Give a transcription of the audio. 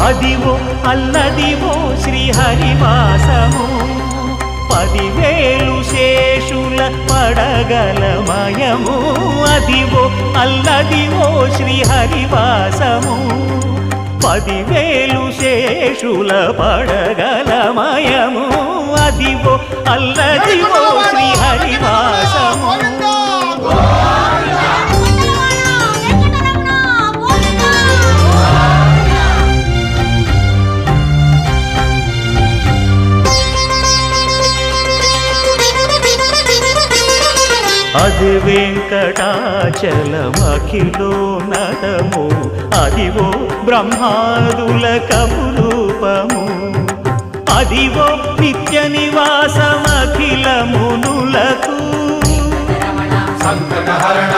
అదివో అల్లదివో శ్రీహరివాసము 10,000 శేషుల పడగలమయము అదివో అల్లదివో శ్రీహరివాసము 10,000 శేషుల పడగలమయము అదివో అల్లదివో శ్రీహరివాసము అది వెంకటాచలమఖిలోన్నతము అదివో బ్రహ్మాదుల కపురూపము అదివో నిత్య నివాసమఖిల మునులకు సంకటహరణ